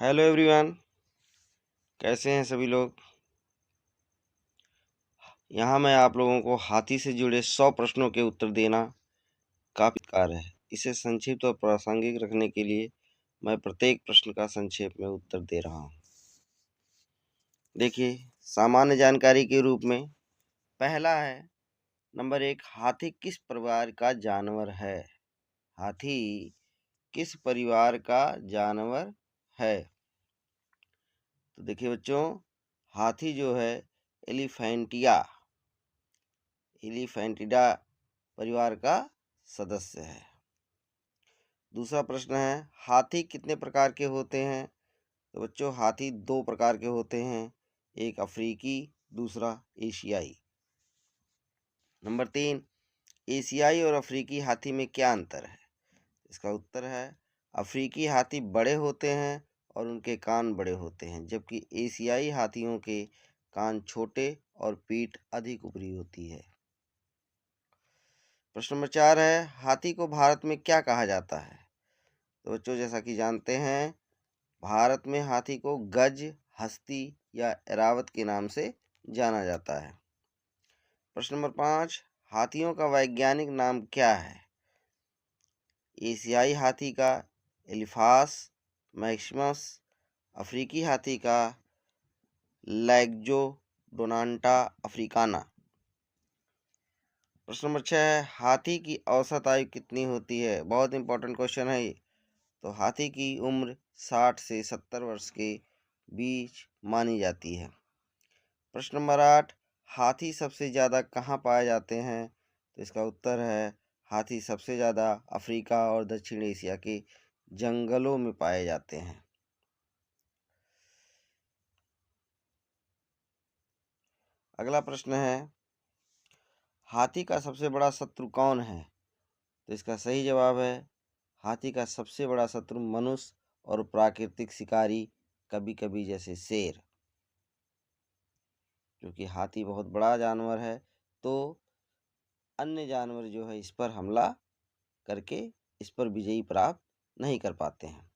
Hello everyone, कैसे हैं सभी लोग। यहाँ मैं आप लोगों को हाथी से जुड़े 100 प्रश्नों के उत्तर देना काफी कार्य है। इसे संक्षिप्त और प्रासंगिक रखने के लिए मैं प्रत्येक प्रश्न का संक्षेप में उत्तर दे रहा हूँ। देखिए, सामान्य जानकारी के रूप में पहला है, नंबर 1, हाथी किस परिवार का जानवर है? हाथी किस परिवार का जानवर है? तो देखिए बच्चों, हाथी जो है एलिफेंटिडा परिवार का सदस्य है। दूसरा प्रश्न है, हाथी कितने प्रकार के होते हैं? तो बच्चों, हाथी 2 प्रकार के होते हैं, एक अफ्रीकी, दूसरा एशियाई। नंबर 3, एशियाई और अफ्रीकी हाथी में क्या अंतर है? इसका उत्तर है, अफ्रीकी हाथी बड़े होते हैं और उनके कान बड़े होते हैं, जबकि एशियाई हाथियों के कान छोटे और पीठ अधिक ऊपरी होती है। प्रश्न नंबर 4 है, हाथी को भारत में क्या कहा जाता है? तो बच्चों, जैसा कि जानते हैं, भारत में हाथी को गज, हस्ती या एरावत के नाम से जाना जाता है। प्रश्न नंबर 5, हाथियों का वैज्ञानिक नाम क्या है? एशियाई हाथी का एलिफास मैक्सिमस, अफ्रीकी हाथी का लैग्जोडोनाटा अफ्रीकाना। प्रश्न नंबर 6 है, हाथी की औसत आयु कितनी होती है? बहुत इंपॉर्टेंट क्वेश्चन है ये। तो हाथी की उम्र 60 से 70 वर्ष के बीच मानी जाती है। प्रश्न नंबर 8, हाथी सबसे ज़्यादा कहाँ पाए जाते हैं? तो इसका उत्तर है, हाथी सबसे ज़्यादा अफ्रीका और दक्षिण एशिया के जंगलों में पाए जाते हैं। अगला प्रश्न है, हाथी का सबसे बड़ा शत्रु कौन है? तो इसका सही जवाब है, हाथी का सबसे बड़ा शत्रु मनुष्य और प्राकृतिक शिकारी, कभी कभी जैसे शेर। क्योंकि हाथी बहुत बड़ा जानवर है, तो अन्य जानवर जो है इस पर हमला करके इस पर विजयी प्राप्त नहीं कर पाते हैं।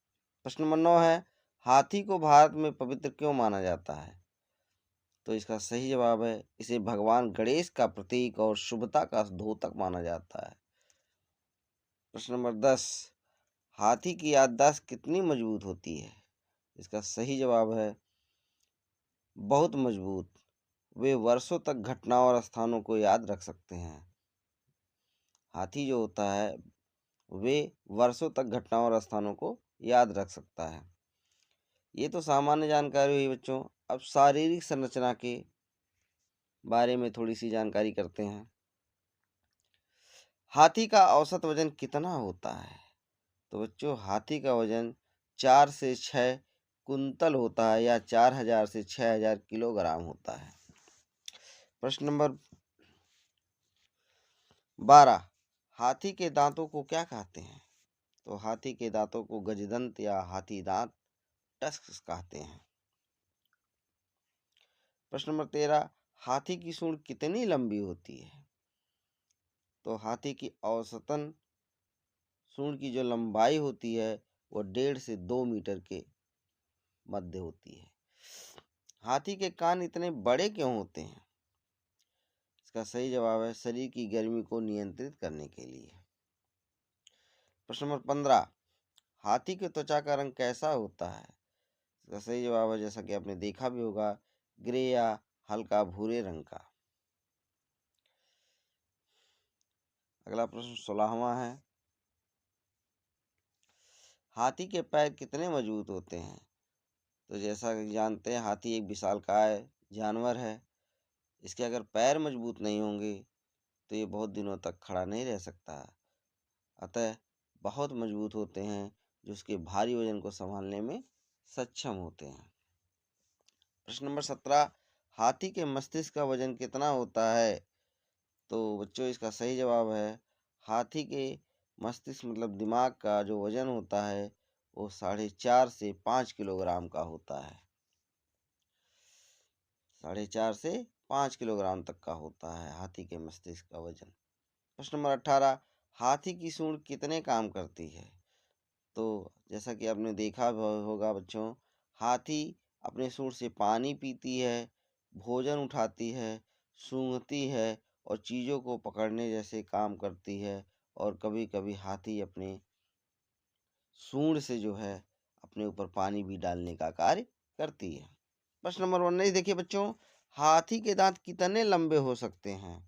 प्रश्न नंबर 9 है, हाथी को भारत में पवित्र क्यों माना जाता है? तो इसका सही जवाब है, इसे भगवान गणेश का प्रतीक और शुभता का द्योतक माना जाता है। प्रश्न नंबर 10, हाथी की याददाश्त कितनी मजबूत होती है? इसका सही जवाब है, बहुत मजबूत। वे वर्षों तक घटनाओं और स्थानों को याद रख सकते हैं। हाथी जो होता है वे वर्षों तक घटनाओं और स्थानों को याद रख सकता है। ये तो सामान्य जानकारी हुई बच्चों। अब शारीरिक संरचना के बारे में थोड़ी सी जानकारी करते हैं। हाथी का औसत वजन कितना होता है? तो बच्चों, हाथी का वजन 4 से 6 कुंतल होता है, या 4000 से 6000 किलोग्राम होता है। प्रश्न नंबर 12, हाथी के दांतों को क्या कहते हैं? तो हाथी के दांतों को गजदंत या हाथी दांत टस्क कहते हैं। प्रश्न नंबर 13, हाथी की सूंड कितनी लंबी होती है? तो हाथी की औसतन सूंड की जो लंबाई होती है वो 1.5 से 2 मीटर के मध्य होती है। हाथी के कान इतने बड़े क्यों होते हैं? इसका सही जवाब है, शरीर की गर्मी को नियंत्रित करने के लिए। प्रश्न नंबर 15, हाथी की त्वचा का रंग कैसा होता है? इसका सही जवाब है, जैसा कि आपने देखा भी होगा, ग्रे या हल्का भूरे रंग का। अगला प्रश्न 16वां है, हाथी के पैर कितने मजबूत होते हैं? तो जैसा कि जानते हैं, हाथी एक विशालकाय जानवर है। इसके अगर पैर मजबूत नहीं होंगे तो ये बहुत दिनों तक खड़ा नहीं रह सकता। अतः बहुत मजबूत होते हैं, जो उसके भारी वजन को संभालने में सक्षम होते हैं। प्रश्न नंबर 17, हाथी के मस्तिष्क का वजन कितना होता है? तो बच्चों, इसका सही जवाब है, हाथी के मस्तिष्क मतलब दिमाग का जो वजन होता है वो 4.5 से 5 किलोग्राम का होता है। 4.5 से 5 किलोग्राम तक का होता है हाथी के मस्तिष्क का वजन। प्रश्न नंबर 18, हाथी की सूंड कितने काम करती है? तो जैसा कि आपने देखा होगा बच्चों, हाथी अपने सूंड से पानी पीती है, भोजन उठाती है, सूंघती है और चीज़ों को पकड़ने जैसे काम करती है, और कभी कभी हाथी अपने सूंड से जो है अपने ऊपर पानी भी डालने का कार्य करती है। प्रश्न नंबर 19 देखिए बच्चों, हाथी के दांत कितने लंबे हो सकते हैं?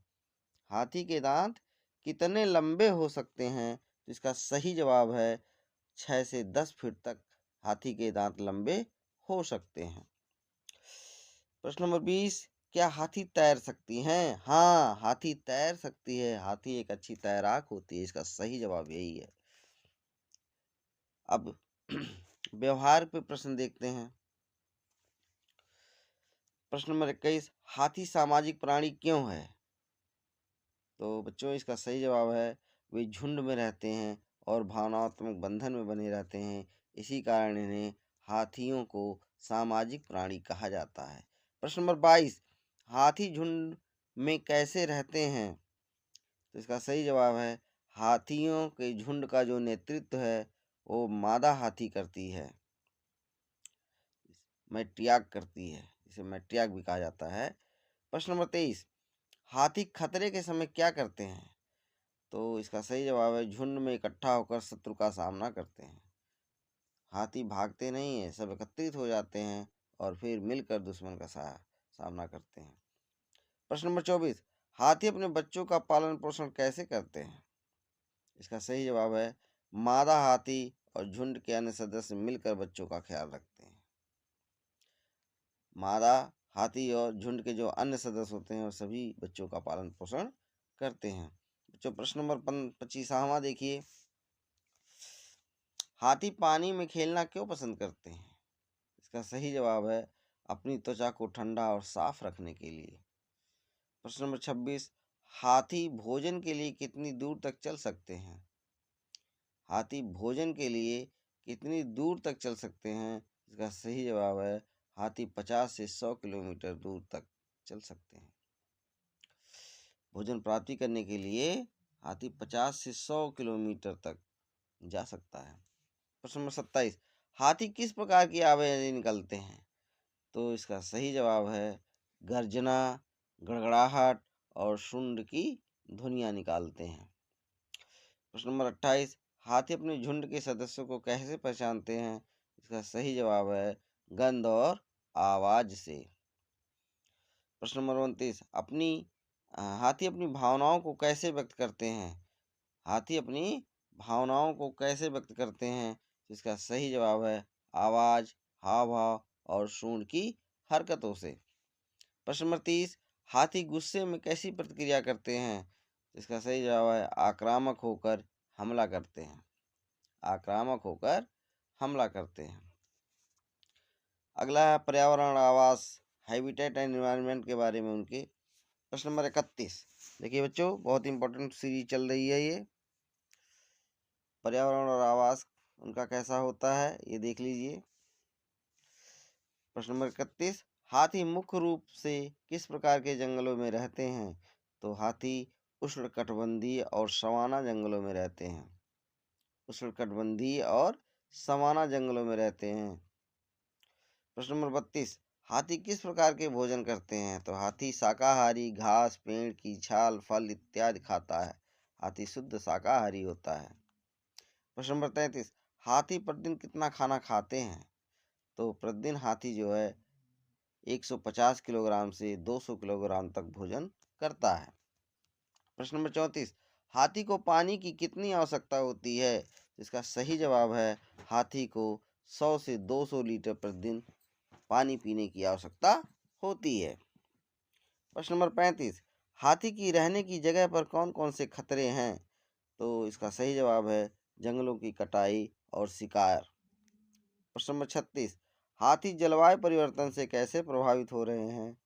हाथी के दांत कितने लंबे हो सकते हैं? तो इसका सही जवाब है 6 से 10 फीट तक हाथी के दांत लंबे हो सकते हैं। प्रश्न नंबर 20, क्या हाथी तैर सकती हैं? हाँ, हाथी तैर सकती है। हाथी एक अच्छी तैराक होती है। इसका सही जवाब यही है। अब व्यवहार पे प्रश्न देखते हैं। प्रश्न नंबर 21, हाथी सामाजिक प्राणी क्यों है? तो बच्चों इसका सही जवाब है वे झुंड में रहते हैं और भावनात्मक बंधन में बने रहते हैं, इसी कारण इन्हें हाथियों को सामाजिक प्राणी कहा जाता है। प्रश्न नंबर 22, हाथी झुंड में कैसे रहते हैं? तो इसका सही जवाब है हाथियों के झुंड का जो नेतृत्व है वो मादा हाथी करती है, मैट्रियार्क करती है, इसे मैट्रियार्क भी कहा जाता है। प्रश्न नंबर 23, हाथी खतरे के समय क्या करते हैं? तो इसका सही जवाब है झुंड में इकट्ठा होकर शत्रु का सामना करते हैं। हाथी भागते नहीं है, सब एकत्रित हो जाते हैं और फिर मिलकर दुश्मन का सामना करते हैं। प्रश्न नंबर 24, हाथी अपने बच्चों का पालन पोषण कैसे करते हैं? इसका सही जवाब है मादा हाथी और झुंड के अन्य सदस्य मिलकर बच्चों का ख्याल रखते हैं। मादा हाथी और झुंड के जो अन्य सदस्य होते हैं वो सभी बच्चों का पालन पोषण करते हैं। बच्चों प्रश्न नंबर 25वां देखिए, हाथी पानी में खेलना क्यों पसंद करते हैं? इसका सही जवाब है अपनी त्वचा को ठंडा और साफ रखने के लिए। प्रश्न नंबर 26, हाथी भोजन के लिए कितनी दूर तक चल सकते हैं? हाथी भोजन के लिए कितनी दूर तक चल सकते हैं? इसका सही जवाब है हाथी 50 से 100 किलोमीटर दूर तक चल सकते हैं। भोजन प्राप्ति करने के लिए हाथी 50 से 100 किलोमीटर तक जा सकता है। प्रश्न नंबर 27, हाथी किस प्रकार की आवाजें निकालते हैं? तो इसका सही जवाब है गर्जना, गड़गड़ाहट और शुंड की ध्वनियाँ निकालते हैं। प्रश्न नंबर 28, हाथी अपने झुंड के सदस्यों को कैसे पहचानते हैं? इसका सही जवाब है गंध और आवाज से। प्रश्न नंबर 29, हाथी अपनी भावनाओं को कैसे व्यक्त करते हैं? हाथी अपनी भावनाओं को कैसे व्यक्त करते हैं? इसका सही जवाब है आवाज, हाव भाव और सूंड की हरकतों से। प्रश्न नंबर 30, हाथी गुस्से में कैसी प्रतिक्रिया करते हैं? इसका सही जवाब है आक्रामक होकर हमला करते हैं। आक्रामक होकर हमला करते हैं। अगला है पर्यावरण आवास, हैबिटेट एंड एनवायरनमेंट के बारे में उनके। प्रश्न नंबर 31, देखिए बच्चों बहुत इंपॉर्टेंट सीरीज चल रही है ये। पर्यावरण और आवास उनका कैसा होता है ये देख लीजिए। प्रश्न नंबर 31, हाथी मुख्य रूप से किस प्रकार के जंगलों में रहते हैं? तो हाथी उष्णकटिबंधीय और सवाना जंगलों में रहते हैं। उष्णकटिबंधीय और सवाना जंगलों में रहते हैं। प्रश्न नंबर 32, हाथी किस प्रकार के भोजन करते हैं? तो हाथी शाकाहारी घास, पेड़ की छाल, फल इत्यादि खाता है। हाथी शुद्ध शाकाहारी होता है। प्रश्न नंबर 33, हाथी प्रतिदिन कितना खाना खाते हैं? तो प्रतिदिन हाथी जो है 150 किलोग्राम से 200 किलोग्राम तक भोजन करता है। प्रश्न नंबर 34, हाथी को पानी की कितनी आवश्यकता होती है? इसका सही जवाब है हाथी को 100 से 200 लीटर प्रतिदिन पानी पीने की आवश्यकता होती है। प्रश्न नंबर 35, हाथी की रहने की जगह पर कौन कौन से खतरे हैं? तो इसका सही जवाब है जंगलों की कटाई और शिकार। प्रश्न नंबर 36, हाथी जलवायु परिवर्तन से कैसे प्रभावित हो रहे हैं?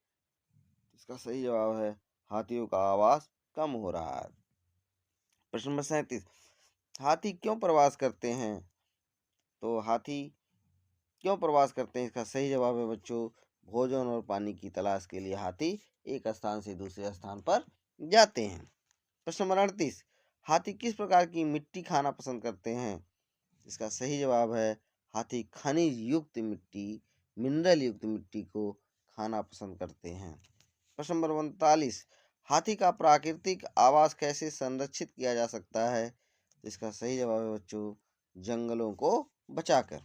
इसका सही जवाब है हाथियों का आवास कम हो रहा है। प्रश्न नंबर 37, हाथी क्यों प्रवास करते हैं? तो हाथी क्यों प्रवास करते हैं? इसका सही जवाब है बच्चों भोजन और पानी की तलाश के लिए हाथी एक स्थान से दूसरे स्थान पर जाते हैं। प्रश्न नंबर 38, हाथी किस प्रकार की मिट्टी खाना पसंद करते हैं? इसका सही जवाब है हाथी खनिज युक्त मिट्टी मिनरल युक्त मिट्टी को खाना पसंद करते हैं। प्रश्न नंबर 39, हाथी का प्राकृतिक आवास कैसे संरक्षित किया जा सकता है? तो इसका सही जवाब है बच्चों, जंगलों को बचाकर।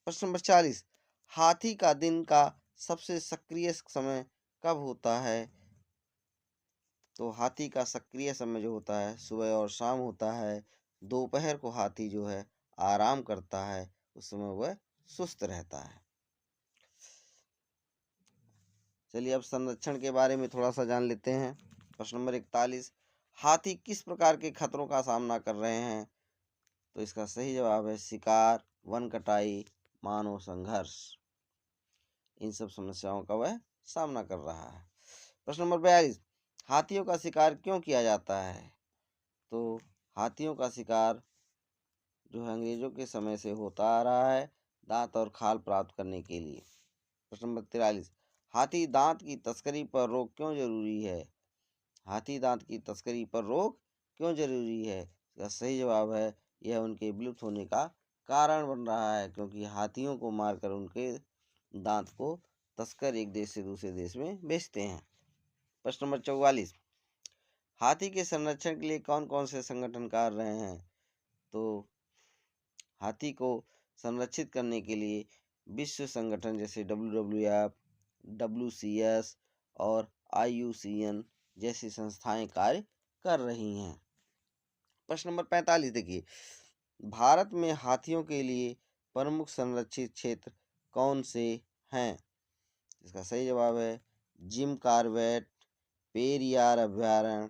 प्रश्न नंबर 40, हाथी का दिन का सबसे सक्रिय समय कब होता है? तो हाथी का सक्रिय समय जो होता है सुबह और शाम होता है। दोपहर को हाथी जो है आराम करता है, उस समय वह सुस्त रहता है। चलिए अब संरक्षण के बारे में थोड़ा सा जान लेते हैं। प्रश्न नंबर 41, हाथी किस प्रकार के खतरों का सामना कर रहे हैं? तो इसका सही जवाब है शिकार, वन कटाई, मानव संघर्ष। इन सब समस्याओं का वह सामना कर रहा है। प्रश्न नंबर 42, हाथियों का शिकार क्यों किया जाता है? तो हाथियों का शिकार जो है अंग्रेजों के समय से होता आ रहा है, दांत और खाल प्राप्त करने के लिए। प्रश्न नंबर 43, हाथी दांत की तस्करी पर रोक क्यों जरूरी है? हाथी दांत की तस्करी पर रोक क्यों जरूरी है? इसका सही जवाब है यह उनके विलुप्त होने का कारण बन रहा है, क्योंकि हाथियों को मारकर उनके दांत को तस्कर एक देश से दूसरे देश में बेचते हैं। प्रश्न नंबर 44, हाथी के संरक्षण के लिए कौन कौन से संगठन कर रहे हैं? तो हाथी को संरक्षित करने के लिए विश्व संगठन जैसे WWF, WCS और IUCN जैसी संस्थाएं कार्य कर रही हैं। प्रश्न नंबर 45 देखिए, भारत में हाथियों के लिए प्रमुख संरक्षित क्षेत्र कौन से हैं? इसका सही जवाब है जिम कॉर्बेट, पेरियार अभयारण्य,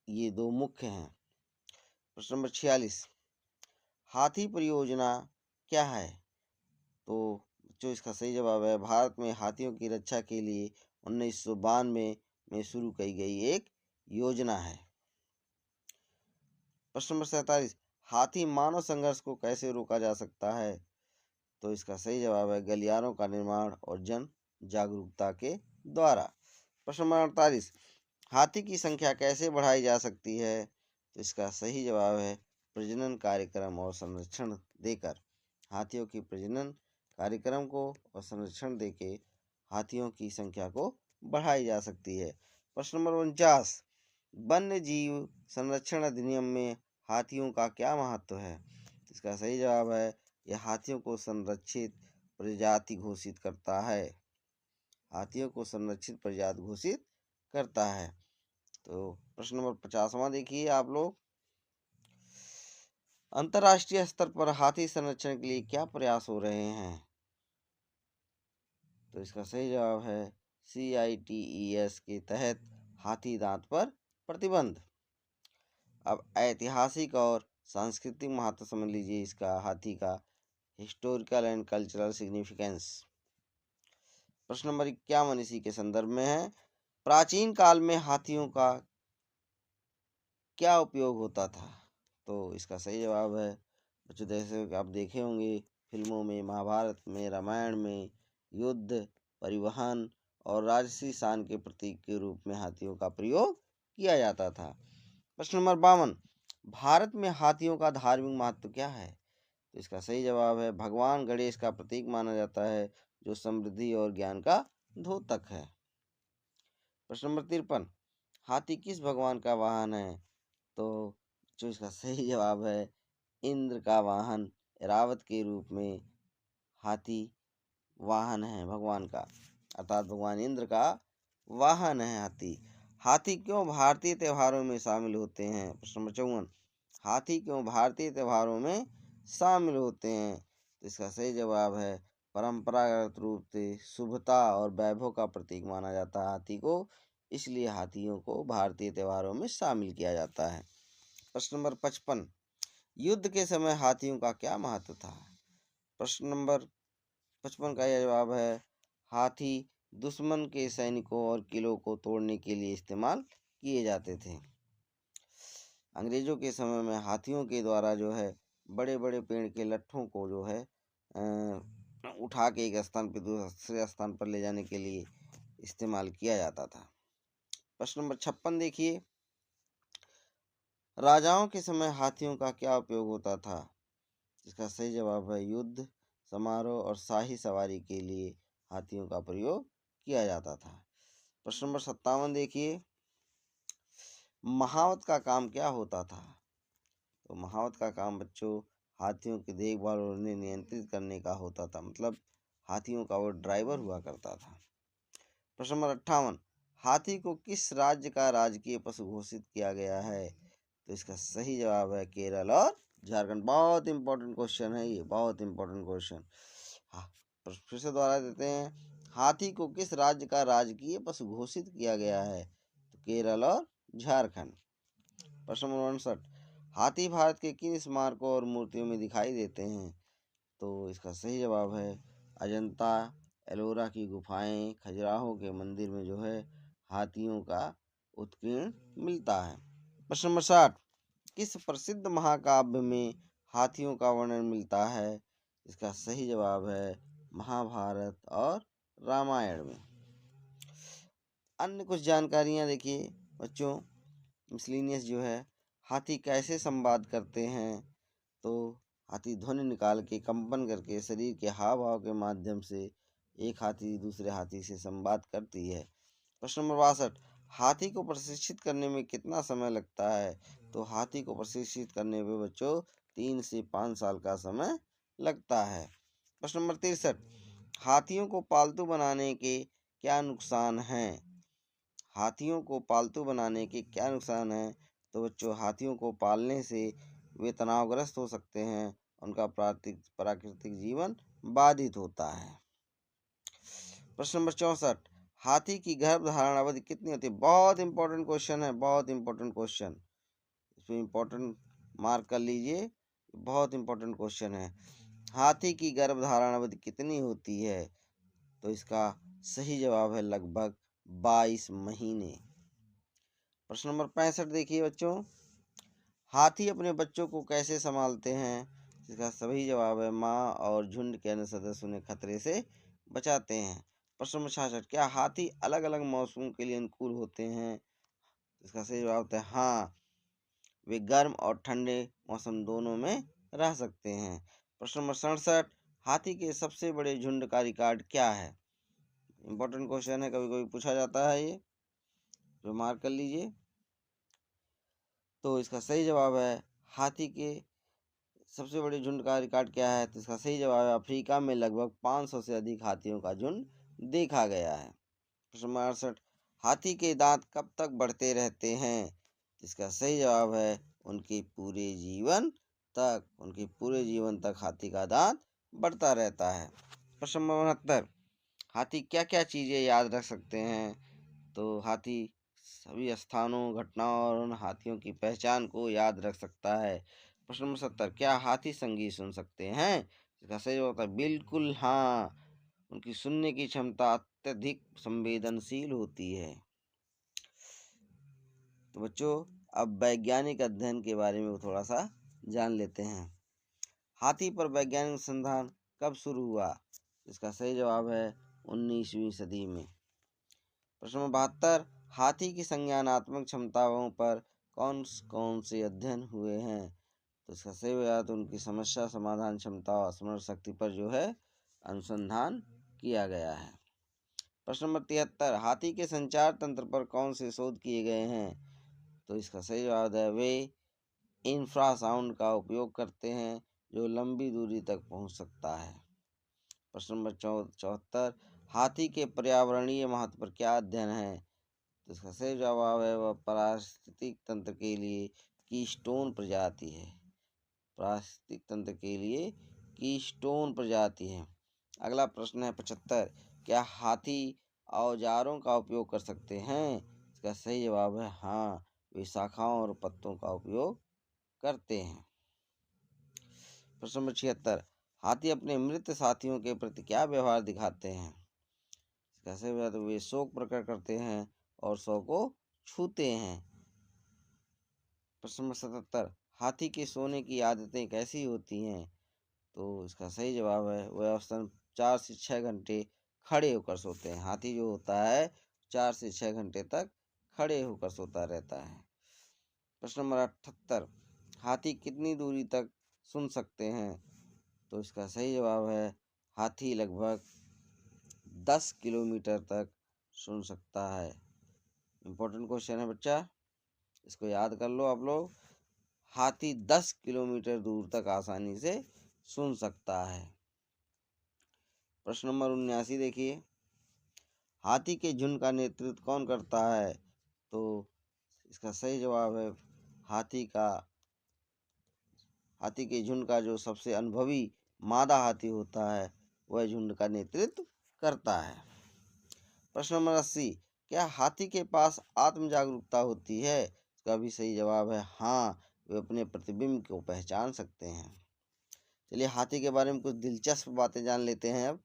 ये दो मुख्य हैं। प्रश्न नंबर 46, हाथी परियोजना क्या है? तो जो इसका सही जवाब है भारत में हाथियों की रक्षा के लिए 1992 में शुरू की गई एक योजना है। प्रश्न नंबर 47, हाथी मानव संघर्ष को कैसे रोका जा सकता है? तो इसका सही जवाब है गलियारों का निर्माण और जन जागरूकता के द्वारा। प्रश्न नंबर 48, हाथी की संख्या कैसे बढ़ाई जा सकती है? तो इसका सही जवाब है प्रजनन कार्यक्रम और संरक्षण देकर। हाथियों की प्रजनन कार्यक्रम को और संरक्षण देके हाथियों की संख्या को बढ़ाई जा सकती है। प्रश्न नंबर 49, वन्य जीव संरक्षण अधिनियम में हाथियों का क्या महत्व है? इसका सही जवाब है यह हाथियों को संरक्षित प्रजाति घोषित करता है। हाथियों को संरक्षित प्रजाति घोषित करता है। तो प्रश्न नंबर 50वां देखिए आप लोग, अंतर्राष्ट्रीय स्तर पर हाथी संरक्षण के लिए क्या प्रयास हो रहे हैं? तो इसका सही जवाब है CITES के तहत हाथी दांत पर प्रतिबंध। अब ऐतिहासिक और सांस्कृतिक महत्व समझ लीजिए इसका, हाथी का हिस्टोरिकल एंड कल्चरल सिग्निफिकेंस। प्रश्न नंबर 51 इसी के संदर्भ में है, प्राचीन काल में हाथियों का क्या उपयोग होता था? तो इसका सही जवाब है बच्चों, जैसे आप देखे होंगे फिल्मों में, महाभारत में, रामायण में, युद्ध, परिवहन और राजसी शान के प्रतीक के रूप में हाथियों का प्रयोग किया जाता था। प्रश्न नंबर 52, भारत में हाथियों का धार्मिक महत्व क्या है? तो इसका सही जवाब है भगवान गणेश का प्रतीक माना जाता है, जो समृद्धि और ज्ञान का द्योतक है। प्रश्न नंबर 53, हाथी किस भगवान का वाहन है? तो जो इसका सही जवाब है इंद्र का वाहन, ऐरावत के रूप में हाथी वाहन है भगवान का, अर्थात भगवान इंद्र का वाहन है हाथी। हाथी क्यों भारतीय त्योहारों में शामिल होते हैं? प्रश्न नंबर 54, हाथी क्यों भारतीय त्योहारों में शामिल होते हैं? तो इसका सही जवाब है परंपरागत रूप से शुभता और वैभव का प्रतीक माना जाता है हाथी को, इसलिए हाथियों को भारतीय त्योहारों में शामिल किया जाता है। प्रश्न नंबर 55, युद्ध के समय हाथियों का क्या महत्व था? प्रश्न नंबर 55 का यह जवाब है हाथी दुश्मन के सैनिकों और किलों को तोड़ने के लिए इस्तेमाल किए जाते थे। अंग्रेजों के समय में हाथियों के द्वारा जो है बड़े बड़े पेड़ के लट्ठों को जो है उठा के एक स्थान पर दूसरे स्थान पर ले जाने के लिए इस्तेमाल किया जाता था। प्रश्न नंबर 56 देखिए, राजाओं के समय हाथियों का क्या उपयोग होता था? इसका सही जवाब है युद्ध, समारोह और शाही सवारी के लिए हाथियों का प्रयोग किया जाता था। प्रश्न नंबर 57 देखिए, महावत का काम क्या होता था? तो महावत का काम बच्चों हाथियों की देखभाल और उन्हें नियंत्रित करने का होता था, मतलब हाथियों का वो ड्राइवर हुआ करता था। प्रश्न नंबर 58, हाथी को किस राज्य का राजकीय पशु घोषित किया गया है? तो इसका सही जवाब है केरल और झारखंड। बहुत इंपॉर्टेंट क्वेश्चन है ये, बहुत इंपॉर्टेंट क्वेश्चन। हाँ, फिर से दोहरा देते हैं, हाथी को किस राज्य का राजकीय पशु घोषित किया गया है? तो केरल और झारखंड। प्रश्न नंबर 59, हाथी भारत के किन स्मारकों और मूर्तियों में दिखाई देते हैं? तो इसका सही जवाब है अजंता, एलोरा की गुफाएं, खजुराहो के मंदिर में जो है हाथियों का उत्कीर्ण मिलता है। प्रश्न नंबर 60, किस प्रसिद्ध महाकाव्य में हाथियों का वर्णन मिलता है? इसका सही जवाब है महाभारत और रामायण में। अन्य कुछ जानकारियां देखिए बच्चों, मिसलिनियस जो है, हाथी कैसे संवाद करते हैं? तो हाथी ध्वनि निकाल के, कंपन करके, शरीर के हाव भाव के माध्यम से एक हाथी दूसरे हाथी से संवाद करती है। प्रश्न नंबर 62, हाथी को प्रशिक्षित करने में कितना समय लगता है? तो हाथी को प्रशिक्षित करने में बच्चों 3 से 5 साल का समय लगता है। प्रश्न नंबर 63, हाथियों को पालतू बनाने के क्या नुकसान हैं? हाथियों को पालतू बनाने के क्या नुकसान हैं? तो बच्चों हाथियों को पालने से वे तनावग्रस्त हो सकते हैं, उनका प्राकृतिक जीवन बाधित होता है। प्रश्न नंबर 64, हाथी की गर्भधारण अवधि कितनी होती है? बहुत इंपॉर्टेंट क्वेश्चन है, बहुत इंपॉर्टेंट क्वेश्चन, इसमें इंपॉर्टेंट मार्क कर लीजिए, बहुत इंपॉर्टेंट क्वेश्चन है। हाथी की गर्भधारण अवधि कितनी होती है? तो इसका सही जवाब है लगभग 22 महीने। प्रश्न नंबर 65 देखिए बच्चों, हाथी अपने बच्चों को कैसे संभालते हैं? इसका सही जवाब है माँ और झुंड के अन्य सदस्य उन्हें खतरे से बचाते हैं। प्रश्न नंबर 66, क्या हाथी अलग अलग मौसमों के लिए अनुकूल होते हैं? इसका सही जवाब है हाँ, वे गर्म और ठंडे मौसम दोनों में रह सकते हैं। प्रश्न नंबर 67, हाथी के सबसे बड़े झुंड का रिकॉर्ड क्या है? इंपॉर्टेंट क्वेश्चन है, कभी कभी पूछा जाता है ये, जो मार्क कर लीजिए। तो इसका सही जवाब है हाथी के सबसे बड़े झुंड का रिकॉर्ड क्या है? तो इसका सही जवाब है अफ्रीका में लगभग 500 से अधिक हाथियों का झुंड देखा गया है। प्रश्न नंबर 68, हाथी के दांत कब तक बढ़ते रहते हैं? इसका सही जवाब है उनके पूरे जीवन तक, उनके पूरे जीवन तक हाथी का दांत बढ़ता रहता है। प्रश्न नंबर 69, हाथी क्या क्या चीजें याद रख सकते हैं? तो हाथी सभी स्थानों, घटनाओं और उन हाथियों की पहचान को याद रख सकता है। प्रश्न नंबर 70, क्या हाथी संगीत सुन सकते हैं? इसका सही जवाब है बिल्कुल हाँ, उनकी सुनने की क्षमता अत्यधिक संवेदनशील होती है। तो बच्चों अब वैज्ञानिक अध्ययन के बारे में थोड़ा सा जान लेते हैं। हाथी पर वैज्ञानिक अनुसंधान कब शुरू हुआ? इसका सही जवाब है 19वीं सदी में। प्रश्न नंबर 72, हाथी की संज्ञानात्मक क्षमताओं पर कौन कौन से अध्ययन हुए हैं? तो इसका सही जवाब उनकी समस्या समाधान क्षमता और स्मरण शक्ति पर जो है अनुसंधान किया गया है। प्रश्न नंबर 73, हाथी के संचार तंत्र पर कौन से शोध किए गए हैं? तो इसका सही जवाब है वे इंफ्रासाउंड का उपयोग करते हैं जो लंबी दूरी तक पहुंच सकता है। प्रश्न नंबर 74, हाथी के पर्यावरणीय महत्व पर क्या अध्ययन है? तो इसका सही जवाब है वह पारिस्थितिक तंत्र के लिए कीस्टोन प्रजाति है, पारिस्थितिक तंत्र के लिए कीस्टोन प्रजाति है। अगला प्रश्न है 75, क्या हाथी औजारों का उपयोग कर सकते हैं? इसका सही जवाब है हाँ, वे शाखाओं और पत्तों का उपयोग करते हैं। प्रश्न नंबर 76, हाथी अपने मृत साथियों के प्रति क्या व्यवहार दिखाते हैं? इसका सही जवाब है वे शोक प्रकट करते हैं और शव को छूते हैं। प्रश्न नंबर 77, हाथी के सोने की आदतें कैसी होती हैं? तो इसका सही जवाब है वह औसतन 4 से 6 घंटे खड़े होकर सोते हैं। हाथी जो होता है 4 से 6 घंटे तक खड़े होकर सोता रहता है। प्रश्न नंबर 78, हाथी कितनी दूरी तक सुन सकते हैं? तो इसका सही जवाब है हाथी लगभग 10 किलोमीटर तक सुन सकता है। इम्पोर्टेंट क्वेश्चन है बच्चा, इसको याद कर लो आप लोग। हाथी 10 किलोमीटर दूर तक आसानी से सुन सकता है। प्रश्न नंबर 79 देखिए, हाथी के झुंड का नेतृत्व कौन करता है? तो इसका सही जवाब है हाथी के झुंड का जो सबसे अनुभवी मादा हाथी होता है वह झुंड का नेतृत्व करता है। प्रश्न नंबर 80, क्या हाथी के पास आत्म जागरूकता होती है? इसका भी सही जवाब है हाँ, वे अपने प्रतिबिंब को पहचान सकते हैं। चलिए हाथी के बारे में कुछ दिलचस्प बातें जान लेते हैं अब।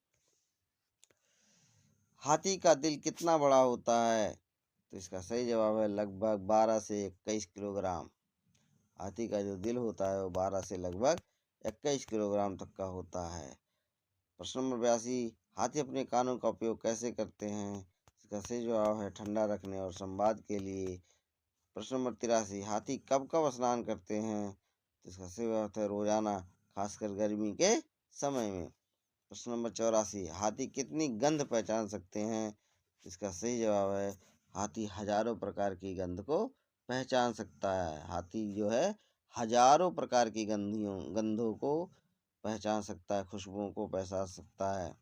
हाथी का दिल कितना बड़ा होता है? तो इसका सही जवाब है लगभग 12 से 21 किलोग्राम। हाथी का जो दिल होता है वो 12 से लगभग 21 किलोग्राम तक का होता है। प्रश्न नंबर 82, हाथी अपने कानों का उपयोग कैसे करते हैं? इसका सही जवाब है ठंडा रखने और संवाद के लिए। प्रश्न नंबर 83, हाथी कब कब स्नान करते हैं? तो इसका सही जवाब है रोजाना, खासकर गर्मी के समय में। प्रश्न नंबर 84, हाथी कितनी गंध पहचान सकते हैं? इसका सही जवाब है हाथी हजारों प्रकार की गंध को पहचान सकता है। हाथी जो है हजारों प्रकार की गंधों को पहचान सकता है, खुशबुओं को पहचान सकता है,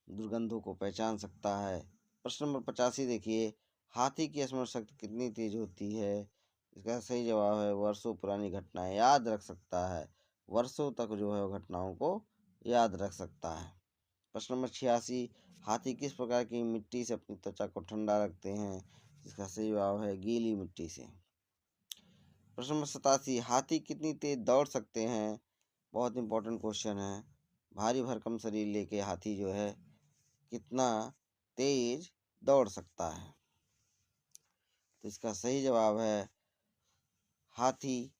दुर्गंधों को पहचान सकता है। प्रश्न नंबर 85 देखिए, हाथी की स्मरण शक्ति कितनी तेज होती है? इसका सही जवाब है वर्षों पुरानी घटनाएं याद रख सकता है, वर्षों तक जो है वो घटनाओं को याद रख सकता है। प्रश्न नंबर 86, हाथी किस प्रकार की मिट्टी से अपनी त्वचा को ठंडा रखते हैं? इसका सही जवाब है गीली मिट्टी से। प्रश्न नंबर 87, हाथी कितनी तेज दौड़ सकते हैं? बहुत इंपॉर्टेंट क्वेश्चन है। भारी भरकम शरीर लेके हाथी जो है कितना तेज दौड़ सकता है? तो इसका सही जवाब है हाथी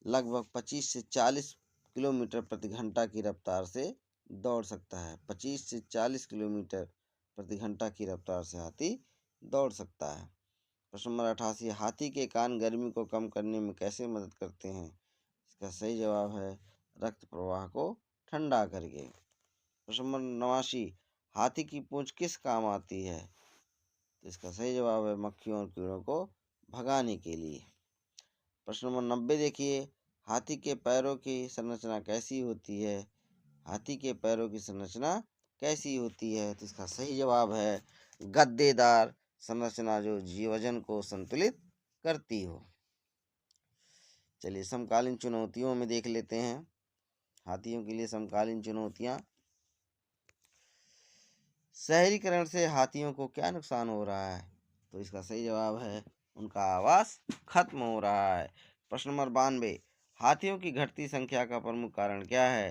लगभग 25 से 40 किलोमीटर प्रति घंटा की रफ्तार से दौड़ सकता है। 25 से 40 किलोमीटर प्रति घंटा की रफ्तार से हाथी दौड़ सकता है। प्रश्न नंबर 88, हाथी के कान गर्मी को कम करने में कैसे मदद करते हैं? इसका सही जवाब है रक्त प्रवाह को ठंडा करके। प्रश्न नंबर 89, हाथी की पूंछ किस काम आती है? तो इसका सही जवाब है मक्खियों और कीड़ों को भगाने के लिए। प्रश्न नंबर 90 देखिए, हाथी के पैरों की संरचना कैसी होती है? हाथी के पैरों की संरचना कैसी होती है? तो इसका सही जवाब है गद्देदार संरचना जो वजन को संतुलित करती हो। चलिए समकालीन चुनौतियों में देख लेते हैं हाथियों के लिए समकालीन चुनौतियां। शहरीकरण से हाथियों को क्या नुकसान हो रहा है? तो इसका सही जवाब है उनका आवास खत्म हो रहा है। प्रश्न नंबर 92, हाथियों की घटती संख्या का प्रमुख कारण क्या है?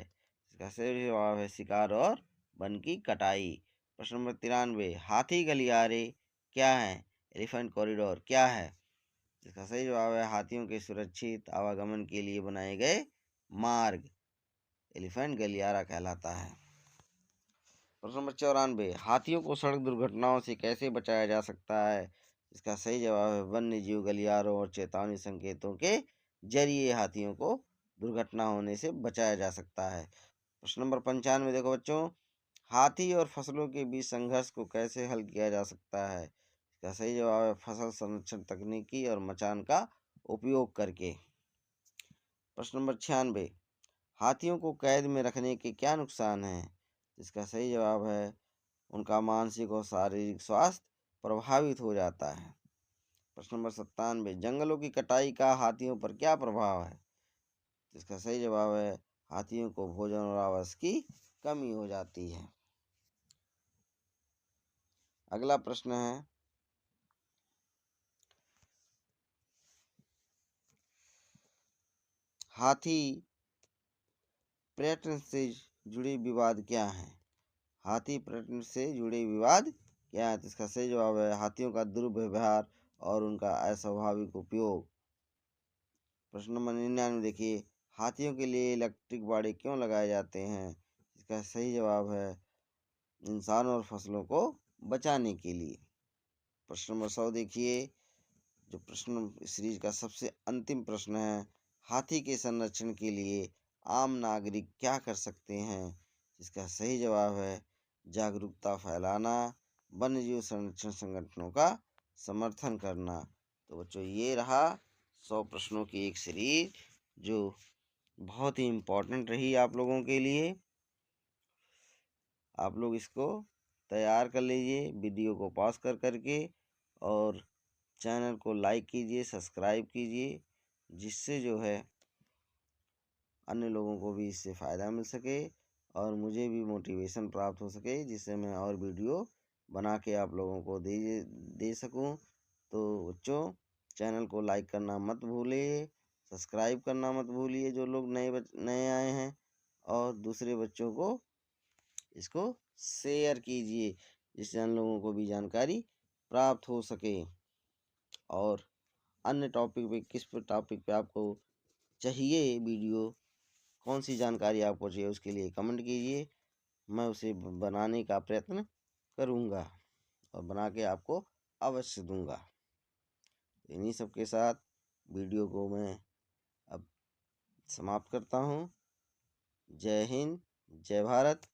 इसका सही जवाब है शिकार और वन की कटाई। प्रश्न नंबर 93, हाथी गलियारे क्या है? एलिफेंट कॉरिडोर क्या है? इसका सही जवाब है हाथियों के सुरक्षित आवागमन के लिए बनाए गए मार्ग, एलिफेंट गलियारा कहलाता है। प्रश्न नंबर 94, हाथियों को सड़क दुर्घटनाओं से कैसे बचाया जा सकता है? इसका सही जवाब है वन्य जीव गलियारों और चेतावनी संकेतों के जरिए हाथियों को दुर्घटना होने से बचाया जा सकता है। प्रश्न नंबर 95 देखो बच्चों, हाथी और फसलों के बीच संघर्ष को कैसे हल किया जा सकता है? इसका सही जवाब है फसल संरक्षण तकनीकी और मचान का उपयोग करके। प्रश्न नंबर 96, हाथियों को कैद में रखने के क्या नुकसान हैं? इसका सही जवाब है उनका मानसिक और शारीरिक स्वास्थ्य प्रभावित हो जाता है। प्रश्न नंबर 97, जंगलों की कटाई का हाथियों पर क्या प्रभाव है? इसका सही जवाब है हाथियों को भोजन और आवास की कमी हो जाती है। अगला प्रश्न है, हाथी पर्यटन से जुड़े विवाद क्या हैं? हाथी पर्यटन से जुड़े विवाद क्या है? तो इसका सही जवाब है हाथियों का दुर्व्यवहार और उनका अस्वाभाविक उपयोग। प्रश्न नंबर 99 देखिए, हाथियों के लिए इलेक्ट्रिक बाड़े क्यों लगाए जाते हैं? इसका सही जवाब है इंसानों और फसलों को बचाने के लिए। प्रश्न नंबर 100 देखिए, जो प्रश्न सीरीज का सबसे अंतिम प्रश्न है, हाथी के संरक्षण के लिए आम नागरिक क्या कर सकते हैं? इसका सही जवाब है जागरूकता फैलाना, वन्यजीव संरक्षण संगठनों का समर्थन करना। तो बच्चों ये रहा 100 प्रश्नों की एक सीरीज जो बहुत ही इम्पोर्टेंट रही आप लोगों के लिए। आप लोग इसको तैयार कर लीजिए वीडियो को पॉज कर करके, और चैनल को लाइक कीजिए, सब्सक्राइब कीजिए, जिससे जो है अन्य लोगों को भी इससे फ़ायदा मिल सके और मुझे भी मोटिवेशन प्राप्त हो सके, जिससे मैं और वीडियो बना के आप लोगों को दे सकूं। तो बच्चों चैनल को लाइक करना मत भूलिए, सब्सक्राइब करना मत भूलिए जो लोग नए आए हैं, और दूसरे बच्चों को इसको शेयर कीजिए, जिससे अन्य लोगों को भी जानकारी प्राप्त हो सके। और अन्य टॉपिक पे किस टॉपिक पे आपको चाहिए वीडियो, कौन सी जानकारी आपको चाहिए, उसके लिए कमेंट कीजिए, मैं उसे बनाने का प्रयत्न करूँगा और बना के आपको अवश्य दूंगा। इन्हीं सब के साथ वीडियो को मैं अब समाप्त करता हूँ। जय हिंद, जय भारत।